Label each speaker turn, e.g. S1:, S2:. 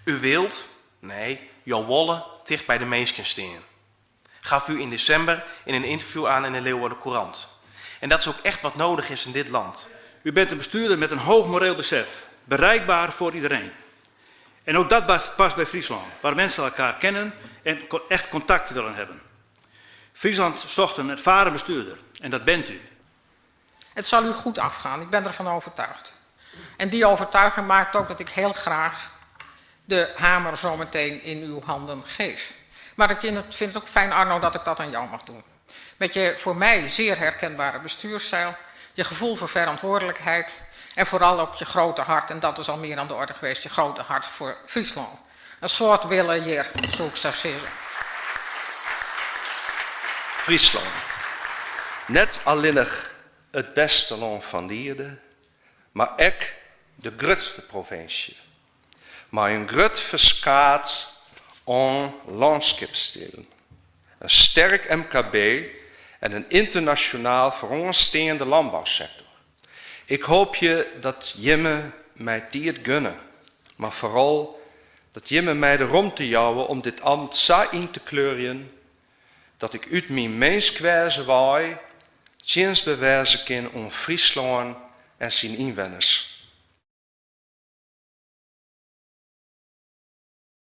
S1: U wilt, nee, jouw wolle dicht bij de mensen staan. Gaf u in december in een interview aan in de Leeuwarden Courant. En dat is ook echt wat nodig is in dit land.
S2: U bent een bestuurder met een hoog moreel besef. Bereikbaar voor iedereen. En ook dat past bij Friesland, waar mensen elkaar kennen en echt contact willen hebben. Friesland zocht een ervaren bestuurder en dat bent u.
S3: Het zal u goed afgaan, ik ben ervan overtuigd. En die overtuiging maakt ook dat ik heel graag de hamer zometeen in uw handen geef. Maar ik vind het ook fijn, Arno, dat ik dat aan jou mag doen. Met je voor mij zeer herkenbare bestuursstijl, je gevoel voor verantwoordelijkheid en vooral ook je grote hart, en dat is al meer aan de orde geweest, je grote hart voor Friesland. Een soort willen hier, zou ik zo zeggen.
S4: Friesland. Net alleenig het beste land van Lierde, maar ook de grootste provincie. Maar een groot verskaat aan landschapsdelen. Een sterk MKB en een internationaal vooraanstaande landbouwsector. Ik hoop je dat je mij die het gunnen, maar vooral dat je mij de ruimte jouwen om dit ambt zo in te kleuren, dat ik uit mijn menskwijze waai tjens bewijzen kan om Friesland en zijn inwoners.